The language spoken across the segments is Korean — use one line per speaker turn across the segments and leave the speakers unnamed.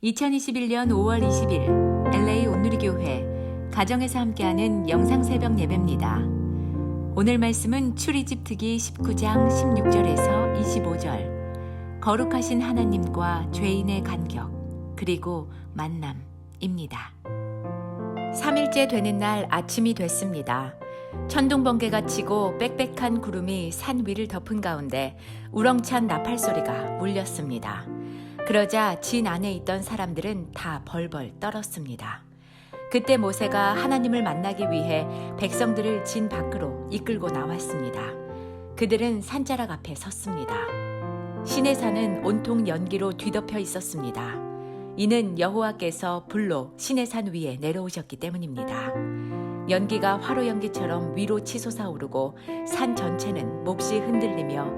2021년 5월 20일 LA 온누리교회 가정에서 함께하는 영상새벽 예배입니다. 오늘 말씀은 출애굽 특기 19장 16절에서 25절 거룩하신 하나님과 죄인의 간격 그리고 만남입니다. 3일째 되는 날 아침이 됐습니다. 천둥번개가 치고 빽빽한 구름이 산 위를 덮은 가운데 우렁찬 나팔 소리가 울렸습니다. 그러자 진 안에 있던 사람들은 다 벌벌 떨었습니다. 그때 모세가 하나님을 만나기 위해 백성들을 진 밖으로 이끌고 나왔습니다. 그들은 산자락 앞에 섰습니다. 시내산은 온통 연기로 뒤덮여 있었습니다. 이는 여호와께서 불로 시내산 위에 내려오셨기 때문입니다. 연기가 화로 연기처럼 위로 치솟아 오르고 산 전체는 몹시 흔들리며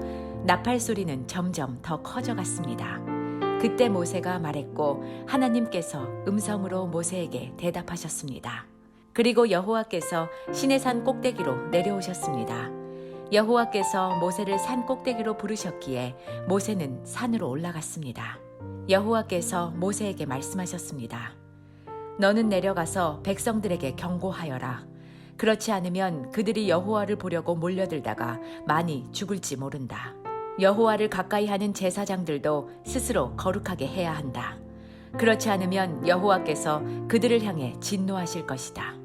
나팔 소리는 점점 더 커져갔습니다. 그때 모세가 말했고 하나님께서 음성으로 모세에게 대답하셨습니다. 그리고 여호와께서 시내산 꼭대기로 내려오셨습니다. 여호와께서 모세를 산 꼭대기로 부르셨기에 모세는 산으로 올라갔습니다. 여호와께서 모세에게 말씀하셨습니다. 너는 내려가서 백성들에게 경고하여라. 그렇지 않으면 그들이 여호와를 보려고 몰려들다가 많이 죽을지 모른다. 여호와를 가까이 하는 제사장들도 스스로 거룩하게 해야 한다. 그렇지 않으면 여호와께서 그들을 향해 진노하실 것이다.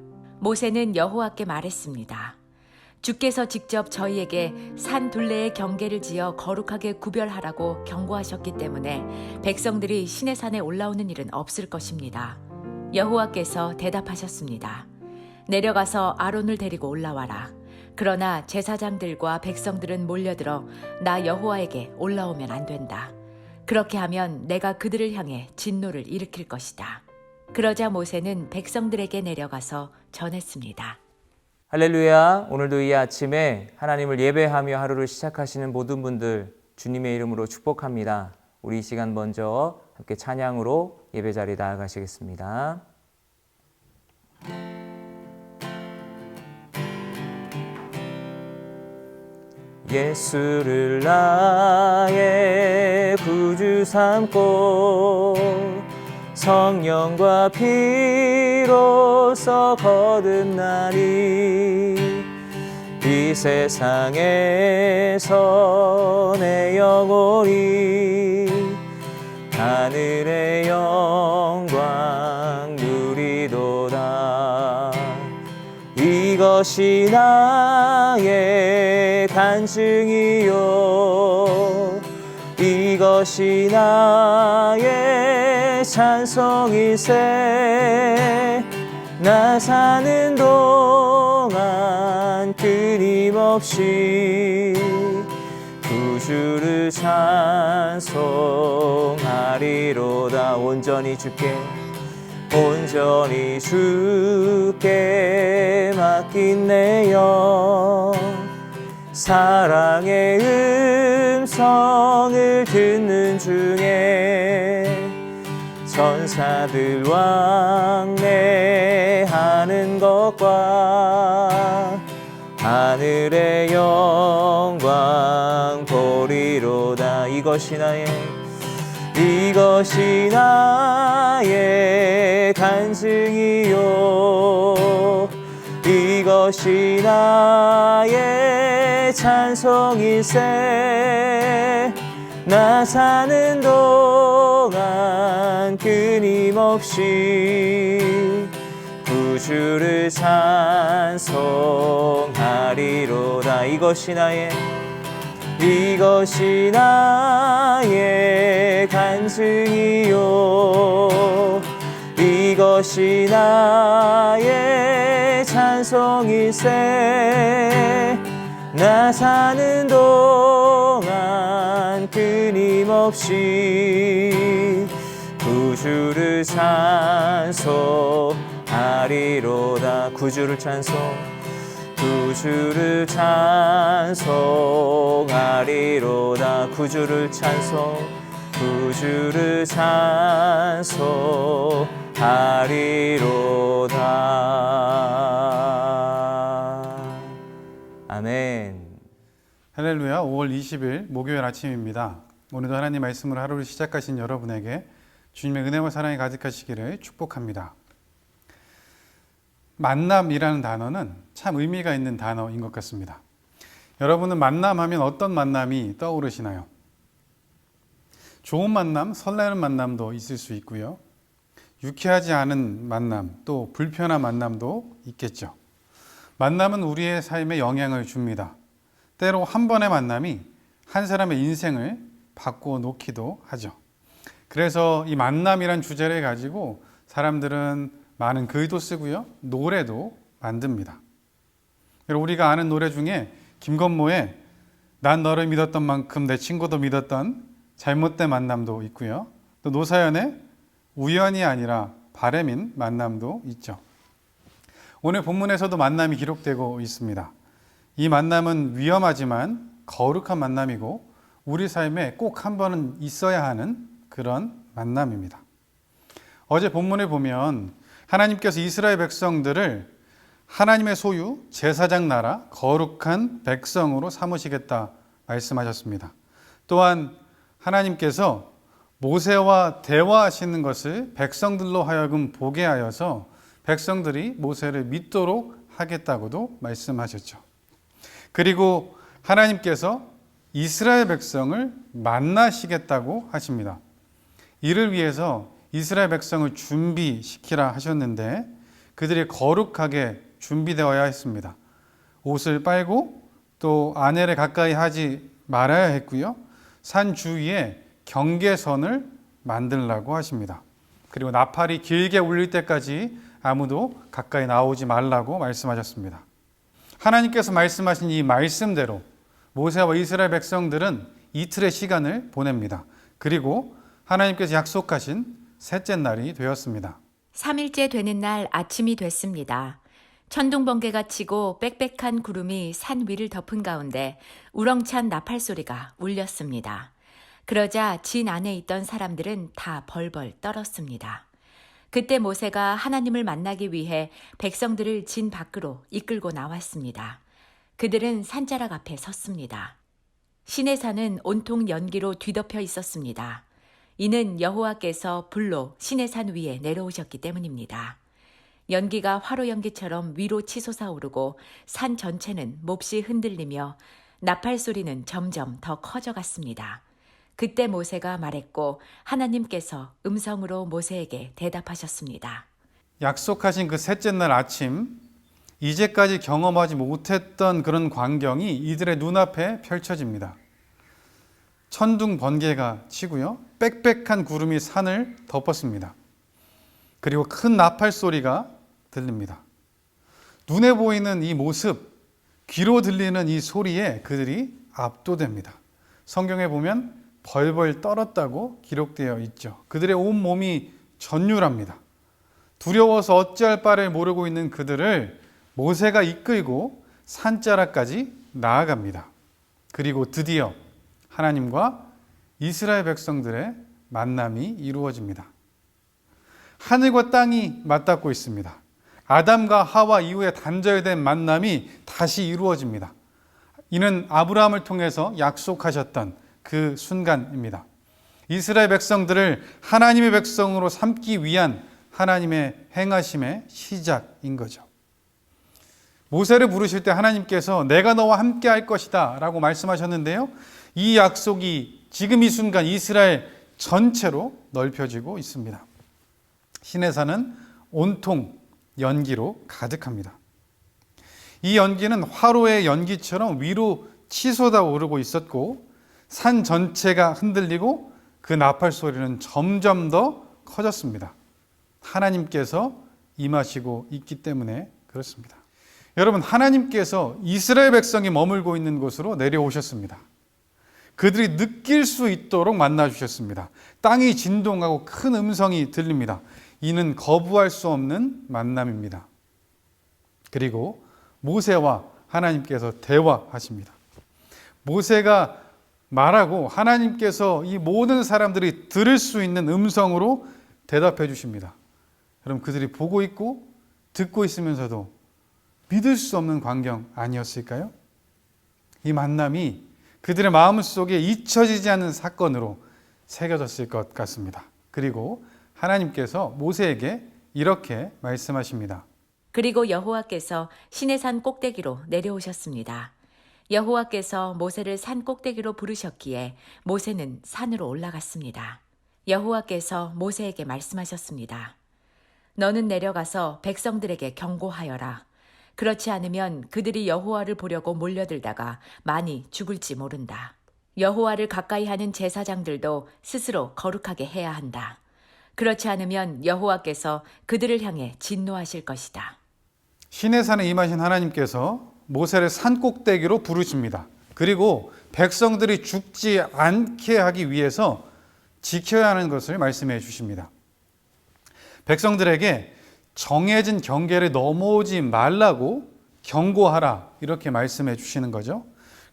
모세는 여호와께 말했습니다. 주께서 직접 저희에게 산 둘레의 경계를 지어 거룩하게 구별하라고 경고하셨기 때문에 백성들이 시내산에 올라오는 일은 없을 것입니다. 여호와께서 대답하셨습니다. 내려가서 아론을 데리고 올라와라. 그러나 제사장들과 백성들은 몰려들어 나 여호와에게 올라오면 안 된다. 그렇게 하면 내가 그들을 향해 진노를 일으킬 것이다. 그러자 모세는 백성들에게 내려가서 전했습니다.
할렐루야. 오늘도 이 아침에 하나님을 예배하며 하루를 시작하시는 모든 분들 주님의 이름으로 축복합니다. 우리 이 시간 먼저 함께 찬양으로 예배 자리에 나아가시겠습니다. 예수를 나의 구주 삼고 성령과 피로써 거듭나니 이 세상에서 내 영혼이 하늘의 영광 누리도다. 이것이 나의 간증이요 이것이 나의 찬송일세. 나 사는 동안 끊임없이 구주를 찬송하리로다. 온전히 주께 맡긴 내 영 사랑의 음성을 듣는 중에 천사들 왕래하는 것과 하늘의 영광 보리로다. 이것이 나의 간증이요 이것이 나의 찬송일세. 나 사는 동안 끊임없이 구주를 찬송하리로다. 이것이 나의 간증이요 이것이 나의 찬송일세. 나 사는 동안 끊임없이 구주를 찬송하리로다. 구주를 찬송하리로다. 구주를 찬송하리로다. 아멘.
할렐루야. 5월 20일 목요일 아침입니다. 오늘도 하나님 말씀으로 하루를 시작하신 여러분에게 주님의 은혜와 사랑이 가득하시기를 축복합니다. 만남이라는 단어는 참 의미가 있는 단어인 것 같습니다. 여러분은 만남하면 어떤 만남이 떠오르시나요? 좋은 만남, 설레는 만남도 있을 수 있고요. 유쾌하지 않은 만남, 또 불편한 만남도 있겠죠. 만남은 우리의 삶에 영향을 줍니다. 때로 한 번의 만남이 한 사람의 인생을 바꾸어 놓기도 하죠. 그래서 이 만남이란 주제를 가지고 사람들은 많은 글도 쓰고요, 노래도 만듭니다. 우리가 아는 노래 중에 김건모의 난 너를 믿었던 만큼 내 친구도 믿었던 잘못된 만남도 있고요. 또 노사연의 우연이 아니라 바람인 만남도 있죠. 오늘 본문에서도 만남이 기록되고 있습니다. 이 만남은 위험하지만 거룩한 만남이고 우리 삶에 꼭 한 번은 있어야 하는 그런 만남입니다. 어제 본문을 보면 하나님께서 이스라엘 백성들을 하나님의 소유, 제사장 나라, 거룩한 백성으로 삼으시겠다 말씀하셨습니다. 또한 하나님께서 모세와 대화하시는 것을 백성들로 하여금 보게 하여서 백성들이 모세를 믿도록 하겠다고도 말씀하셨죠. 그리고 하나님께서 이스라엘 백성을 만나시겠다고 하십니다. 이를 위해서 이스라엘 백성을 준비시키라 하셨는데 그들이 거룩하게 준비되어야 했습니다. 옷을 빨고 또 아내를 가까이 하지 말아야 했고요. 산 주위에 경계선을 만들라고 하십니다. 그리고 나팔이 길게 울릴 때까지 아무도 가까이 나오지 말라고 말씀하셨습니다. 하나님께서 말씀하신 이 말씀대로 모세와 이스라엘 백성들은 이틀의 시간을 보냅니다. 그리고 하나님께서 약속하신 셋째 날이 되었습니다.
3일째 되는 날 아침이 됐습니다. 천둥 번개가 치고 빽빽한 구름이 산 위를 덮은 가운데 우렁찬 나팔 소리가 울렸습니다. 그러자 진 안에 있던 사람들은 다 벌벌 떨었습니다. 그때 모세가 하나님을 만나기 위해 백성들을 진 밖으로 이끌고 나왔습니다. 그들은 산자락 앞에 섰습니다. 시내산은 온통 연기로 뒤덮여 있었습니다. 이는 여호와께서 불로 시내산 위에 내려오셨기 때문입니다. 연기가 화로 연기처럼 위로 치솟아 오르고 산 전체는 몹시 흔들리며 나팔 소리는 점점 더 커져갔습니다. 그때 모세가 말했고 하나님께서 음성으로 모세에게 대답하셨습니다.
약속하신 그 셋째 날 아침, 이제까지 경험하지 못했던 그런 광경이 이들의 눈앞에 펼쳐집니다. 천둥 번개가 치고요, 빽빽한 구름이 산을 덮었습니다. 그리고 큰 나팔 소리가 들립니다. 눈에 보이는 이 모습, 귀로 들리는 이 소리에 그들이 압도됩니다. 성경에 보면 벌벌 떨었다고 기록되어 있죠. 그들의 온 몸이 전율합니다. 두려워서 어찌할 바를 모르고 있는 그들을 모세가 이끌고 산자락까지 나아갑니다. 그리고 드디어 하나님과 이스라엘 백성들의 만남이 이루어집니다. 하늘과 땅이 맞닿고 있습니다. 아담과 하와 이후에 단절된 만남이 다시 이루어집니다. 이는 아브라함을 통해서 약속하셨던 그 순간입니다. 이스라엘 백성들을 하나님의 백성으로 삼기 위한 하나님의 행하심의 시작인 거죠. 모세를 부르실 때 하나님께서 내가 너와 함께 할 것이다 라고 말씀하셨는데요. 이 약속이 지금 이 순간 이스라엘 전체로 넓혀지고 있습니다. 시내산은 온통 연기로 가득합니다. 이 연기는 화로의 연기처럼 위로 치솟아 오르고 있었고 산 전체가 흔들리고 그 나팔 소리는 점점 더 커졌습니다. 하나님께서 임하시고 있기 때문에 그렇습니다. 여러분, 하나님께서 이스라엘 백성이 머물고 있는 곳으로 내려오셨습니다. 그들이 느낄 수 있도록 만나주셨습니다. 땅이 진동하고 큰 음성이 들립니다. 이는 거부할 수 없는 만남입니다. 그리고 모세와 하나님께서 대화하십니다. 모세가 말하고 하나님께서 이 모든 사람들이 들을 수 있는 음성으로 대답해 주십니다. 여러분, 그들이 보고 있고 듣고 있으면서도 믿을 수 없는 광경 아니었을까요? 이 만남이 그들의 마음속에 잊혀지지 않는 사건으로 새겨졌을 것 같습니다. 그리고 하나님께서 모세에게 이렇게 말씀하십니다.
그리고 여호와께서 시내산 꼭대기로 내려오셨습니다. 여호와께서 모세를 산 꼭대기로 부르셨기에 모세는 산으로 올라갔습니다. 여호와께서 모세에게 말씀하셨습니다. 너는 내려가서 백성들에게 경고하여라. 그렇지 않으면 그들이 여호와를 보려고 몰려들다가 많이 죽을지 모른다. 여호와를 가까이 하는 제사장들도 스스로 거룩하게 해야 한다. 그렇지 않으면 여호와께서 그들을 향해 진노하실 것이다.
시내산에 임하신 하나님께서 모세를 산 꼭대기로 부르십니다. 그리고 백성들이 죽지 않게 하기 위해서 지켜야 하는 것을 말씀해 주십니다. 백성들에게 정해진 경계를 넘어오지 말라고 경고하라, 이렇게 말씀해 주시는 거죠.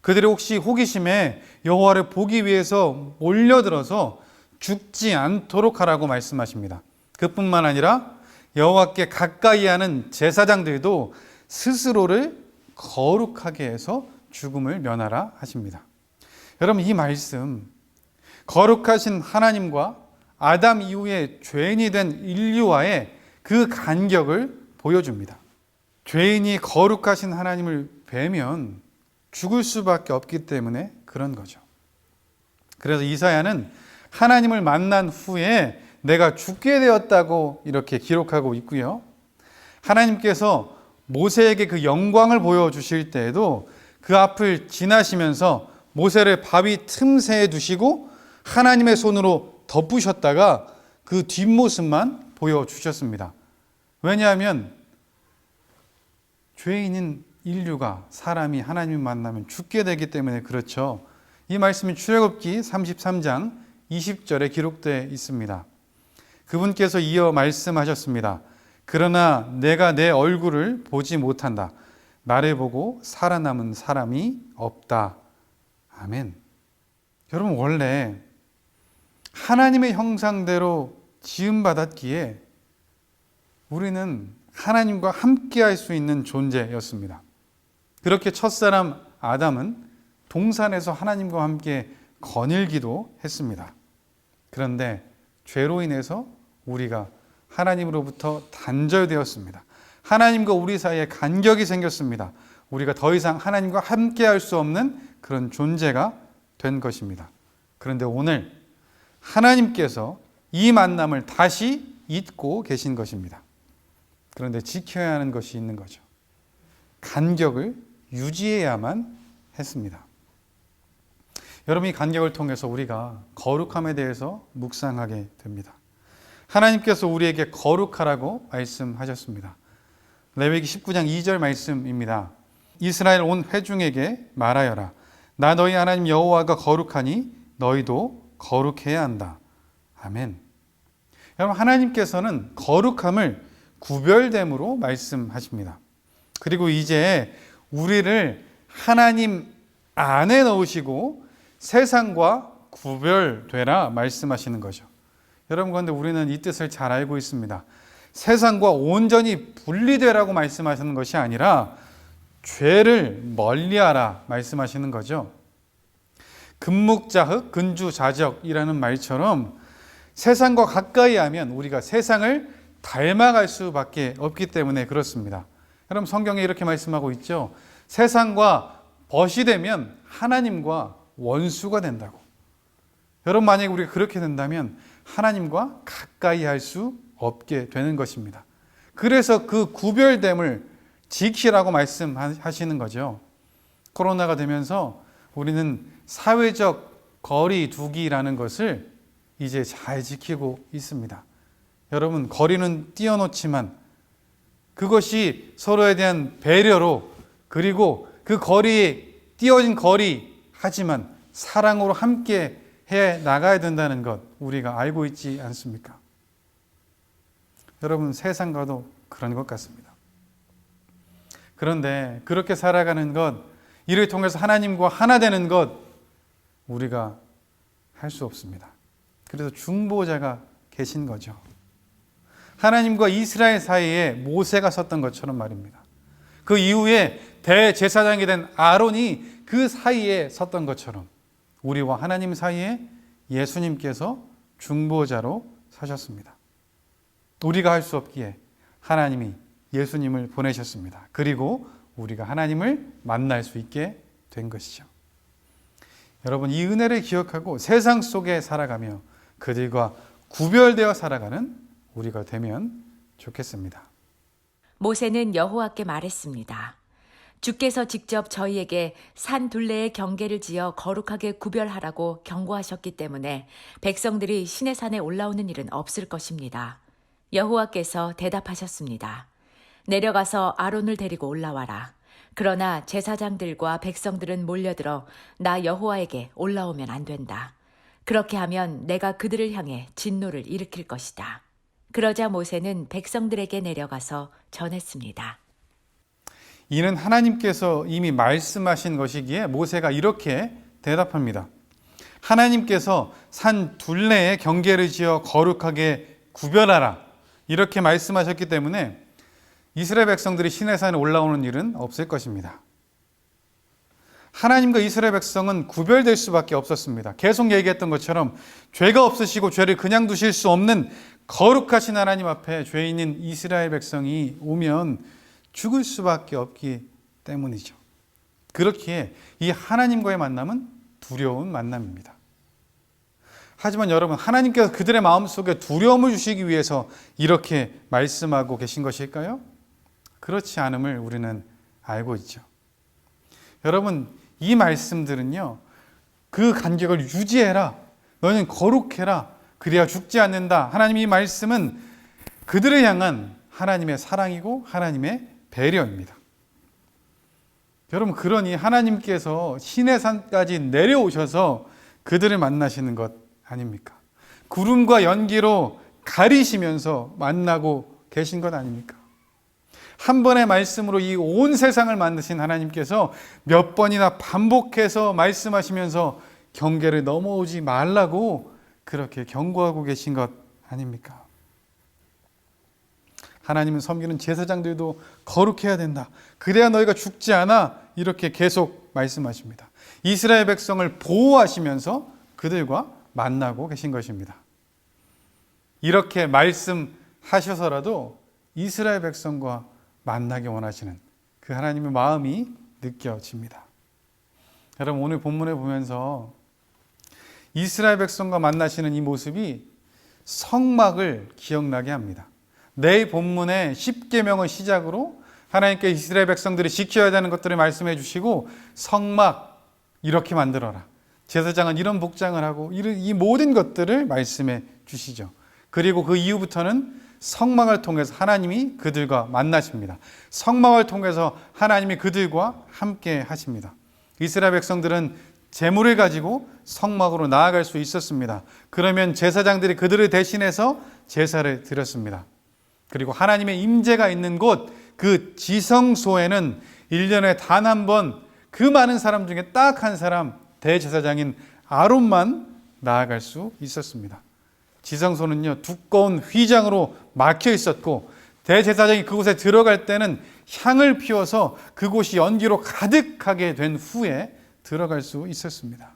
그들이 혹시 호기심에 여호와를 보기 위해서 몰려들어서 죽지 않도록 하라고 말씀하십니다. 그뿐만 아니라 여호와께 가까이 하는 제사장들도 스스로를 거룩하게 해서 죽음을 면하라 하십니다. 여러분, 이 말씀, 거룩하신 하나님과 아담 이후에 죄인이 된 인류와의 그 간격을 보여줍니다. 죄인이 거룩하신 하나님을 뵈면 죽을 수밖에 없기 때문에 그런 거죠. 그래서 이사야는 하나님을 만난 후에 내가 죽게 되었다고 이렇게 기록하고 있고요. 하나님께서 모세에게 그 영광을 보여주실 때에도 그 앞을 지나시면서 모세를 바위 틈새에 두시고 하나님의 손으로 덮으셨다가 그 뒷모습만 보여주셨습니다. 왜냐하면 죄인인 인류가, 사람이 하나님을 만나면 죽게 되기 때문에 그렇죠. 이 말씀이 출애굽기 33장 20절에 기록되어 있습니다. 그분께서 이어 말씀하셨습니다. 그러나 내가 내 얼굴을 보지 못한다. 나를 보고 살아남은 사람이 없다. 아멘. 여러분, 원래 하나님의 형상대로 지음받았기에 우리는 하나님과 함께 할 수 있는 존재였습니다. 그렇게 첫사람 아담은 동산에서 하나님과 함께 거닐기도 했습니다. 그런데 죄로 인해서 우리가 하나님으로부터 단절되었습니다. 하나님과 우리 사이에 간격이 생겼습니다. 우리가 더 이상 하나님과 함께 할 수 없는 그런 존재가 된 것입니다. 그런데 오늘 하나님께서 이 만남을 다시 잇고 계신 것입니다. 그런데 지켜야 하는 것이 있는 거죠. 간격을 유지해야만 했습니다. 여러분, 이 간격을 통해서 우리가 거룩함에 대해서 묵상하게 됩니다. 하나님께서 우리에게 거룩하라고 말씀하셨습니다. 레위기 19장 2절 말씀입니다. 이스라엘 온 회중에게 말하여라. 나 너희 하나님 여호와가 거룩하니 너희도 거룩해야 한다. 아멘. 여러분, 하나님께서는 거룩함을 구별됨으로 말씀하십니다. 그리고 이제 우리를 하나님 안에 넣으시고 세상과 구별되라 말씀하시는 거죠. 여러분, 그런데 우리는 이 뜻을 잘 알고 있습니다. 세상과 온전히 분리되라고 말씀하시는 것이 아니라 죄를 멀리하라 말씀하시는 거죠. 금묵자흑, 근주자적이라는 말처럼 세상과 가까이 하면 우리가 세상을 닮아갈 수밖에 없기 때문에 그렇습니다. 여러분, 성경에 이렇게 말씀하고 있죠. 세상과 벗이 되면 하나님과 원수가 된다고. 여러분, 만약에 우리가 그렇게 된다면 하나님과 가까이 할 수 없게 되는 것입니다. 그래서 그 구별됨을 지키라고 말씀하시는 거죠. 코로나가 되면서 우리는 사회적 거리 두기라는 것을 이제 잘 지키고 있습니다. 여러분, 거리는 띄워놓지만 그것이 서로에 대한 배려로, 그리고 그 거리에 띄어진 거리 하지만 사랑으로 함께 해 나가야 된다는 것 우리가 알고 있지 않습니까? 여러분, 세상과도 그런 것 같습니다. 그런데 그렇게 살아가는 것, 이를 통해서 하나님과 하나 되는 것 우리가 할 수 없습니다. 그래서 중보자가 계신 거죠. 하나님과 이스라엘 사이에 모세가 섰던 것처럼 말입니다. 그 이후에 대제사장이 된 아론이 그 사이에 섰던 것처럼 우리와 하나님 사이에 예수님께서 중보자로 서셨습니다. 우리가 할 수 없기에 하나님이 예수님을 보내셨습니다. 그리고 우리가 하나님을 만날 수 있게 된 것이죠. 여러분, 이 은혜를 기억하고 세상 속에 살아가며 그들과 구별되어 살아가는 우리가 되면 좋겠습니다.
모세는 여호와께 말했습니다. 주께서 직접 저희에게 산 둘레의 경계를 지어 거룩하게 구별하라고 경고하셨기 때문에 백성들이 시내산에 올라오는 일은 없을 것입니다. 여호와께서 대답하셨습니다. 내려가서 아론을 데리고 올라와라. 그러나 제사장들과 백성들은 몰려들어 나 여호와에게 올라오면 안 된다. 그렇게 하면 내가 그들을 향해 진노를 일으킬 것이다. 그러자 모세는 백성들에게 내려가서 전했습니다.
이는 하나님께서 이미 말씀하신 것이기에 모세가 이렇게 대답합니다. 하나님께서 산 둘레의 경계를 지어 거룩하게 구별하라. 이렇게 말씀하셨기 때문에 이스라엘 백성들이 시내산에 올라오는 일은 없을 것입니다. 하나님과 이스라엘 백성은 구별될 수밖에 없었습니다. 계속 얘기했던 것처럼 죄가 없으시고 죄를 그냥 두실 수 없는 거룩하신 하나님 앞에 죄인인 이스라엘 백성이 오면 죽을 수밖에 없기 때문이죠. 그렇기에 이 하나님과의 만남은 두려운 만남입니다. 하지만 여러분, 하나님께서 그들의 마음속에 두려움을 주시기 위해서 이렇게 말씀하고 계신 것일까요? 그렇지 않음을 우리는 알고 있죠. 여러분, 이 말씀들은요, 그 간격을 유지해라, 너는 거룩해라, 그래야 죽지 않는다. 하나님의 이 말씀은 그들을 향한 하나님의 사랑이고 하나님의 배려입니다. 여러분, 그러니 하나님께서 시내산까지 내려오셔서 그들을 만나시는 것 아닙니까? 구름과 연기로 가리시면서 만나고 계신 것 아닙니까? 한 번의 말씀으로 이 온 세상을 만드신 하나님께서 몇 번이나 반복해서 말씀하시면서 경계를 넘어오지 말라고 그렇게 경고하고 계신 것 아닙니까? 하나님은 섬기는 제사장들도 거룩해야 된다. 그래야 너희가 죽지 않아. 이렇게 계속 말씀하십니다. 이스라엘 백성을 보호하시면서 그들과 만나고 계신 것입니다. 이렇게 말씀하셔서라도 이스라엘 백성과 만나기 원하시는 그 하나님의 마음이 느껴집니다. 여러분, 오늘 본문을 보면서 이스라엘 백성과 만나시는 이 모습이 성막을 기억나게 합니다. 내일 본문의 10계명을 시작으로 하나님께 이스라엘 백성들이 지켜야 되는 것들을 말씀해 주시고 성막 이렇게 만들어라. 제사장은 이런 복장을 하고 이 모든 것들을 말씀해 주시죠. 그리고 그 이후부터는 성막을 통해서 하나님이 그들과 만나십니다. 성막을 통해서 하나님이 그들과 함께 하십니다. 이스라엘 백성들은 제물을 가지고 성막으로 나아갈 수 있었습니다. 그러면 제사장들이 그들을 대신해서 제사를 드렸습니다. 그리고 하나님의 임재가 있는 곳, 그 지성소에는 1년에 단 한 번 그 많은 사람 중에 딱 한 사람, 대제사장인 아론만 나아갈 수 있었습니다. 지성소는요, 두꺼운 휘장으로 막혀 있었고 대제사장이 그곳에 들어갈 때는 향을 피워서 그곳이 연기로 가득하게 된 후에 들어갈 수 있었습니다.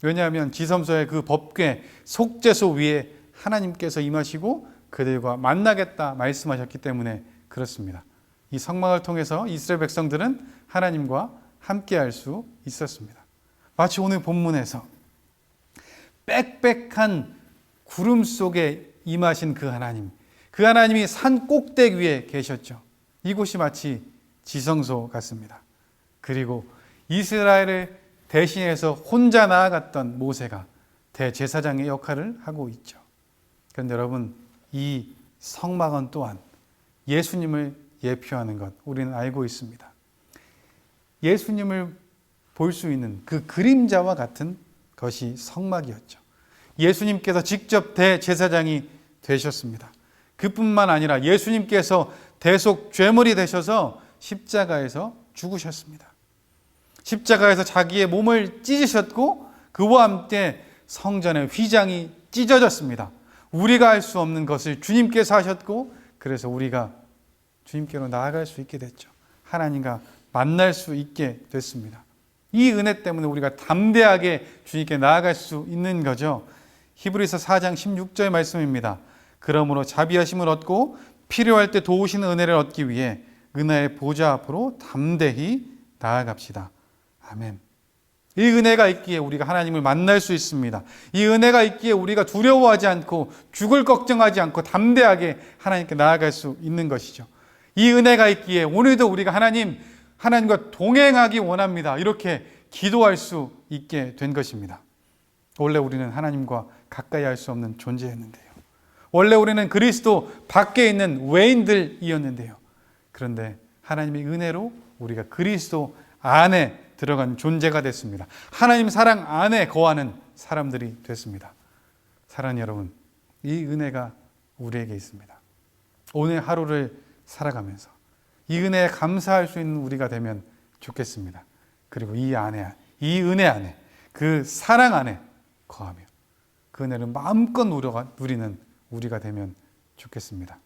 왜냐하면 지성소의 그 법궤 속죄소 위에 하나님께서 임하시고 그들과 만나겠다 말씀하셨기 때문에 그렇습니다. 이 성막을 통해서 이스라엘 백성들은 하나님과 함께할 수 있었습니다. 마치 오늘 본문에서 빽빽한 구름 속에 임하신 그 하나님, 그 하나님이 산 꼭대기 위에 계셨죠. 이곳이 마치 지성소 같습니다. 그리고 이스라엘을 대신해서 혼자 나아갔던 모세가 대제사장의 역할을 하고 있죠. 그런데 여러분, 이 성막은 또한 예수님을 예표하는 것 우리는 알고 있습니다. 예수님을 볼 수 있는 그 그림자와 같은 것이 성막이었죠. 예수님께서 직접 대제사장이 되셨습니다. 그뿐만 아니라 예수님께서 대속 죄물이 되셔서 십자가에서 죽으셨습니다. 십자가에서 자기의 몸을 찢으셨고 그와 함께 성전의 휘장이 찢어졌습니다. 우리가 할 수 없는 것을 주님께서 하셨고 그래서 우리가 주님께로 나아갈 수 있게 됐죠. 하나님과 만날 수 있게 됐습니다. 이 은혜 때문에 우리가 담대하게 주님께 나아갈 수 있는 거죠. 히브리서 4장 16절 말씀입니다. 그러므로 자비하심을 얻고 필요할 때 도우시는 은혜를 얻기 위해 은혜의 보좌 앞으로 담대히 나아갑시다. 아멘. 이 은혜가 있기에 우리가 하나님을 만날 수 있습니다. 이 은혜가 있기에 우리가 두려워하지 않고 죽을 걱정하지 않고 담대하게 하나님께 나아갈 수 있는 것이죠. 이 은혜가 있기에 오늘도 우리가 하나님과 동행하기 원합니다. 이렇게 기도할 수 있게 된 것입니다. 원래 우리는 하나님과 가까이 할 수 없는 존재였는데요. 원래 우리는 그리스도 밖에 있는 외인들이었는데요. 그런데 하나님의 은혜로 우리가 그리스도 안에 들어간 존재가 됐습니다. 하나님 사랑 안에 거하는 사람들이 됐습니다. 사랑하는 여러분, 이 은혜가 우리에게 있습니다. 오늘 하루를 살아가면서 이 은혜에 감사할 수 있는 우리가 되면 좋겠습니다. 그리고 이 은혜 안에, 그 사랑 안에 거하며 그 은혜를 마음껏 누리는 우리가 되면 좋겠습니다.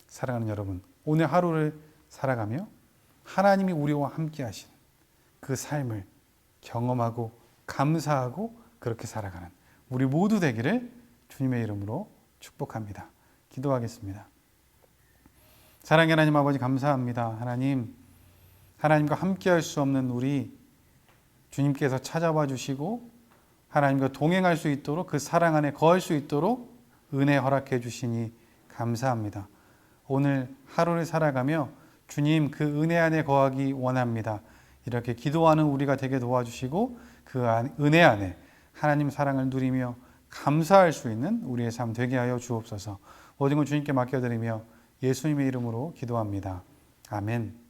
사랑하는 여러분, 오늘 하루를 살아가며 하나님이 우리와 함께 하신 그 삶을 경험하고 감사하고 그렇게 살아가는 우리 모두 되기를 주님의 이름으로 축복합니다. 기도하겠습니다. 사랑의 하나님 아버지, 감사합니다. 하나님과 함께 할 수 없는 우리 주님께서 찾아와 주시고 하나님과 동행할 수 있도록, 그 사랑 안에 거할 수 있도록 은혜 허락해 주시니 감사합니다. 오늘 하루를 살아가며 주님 그 은혜 안에 거하기 원합니다. 이렇게 기도하는 우리가 되게 도와주시고 그 은혜 안에 하나님 사랑을 누리며 감사할 수 있는 우리의 삶 되게 하여 주옵소서. 모든 걸 주님께 맡겨드리며 예수님의 이름으로 기도합니다. 아멘.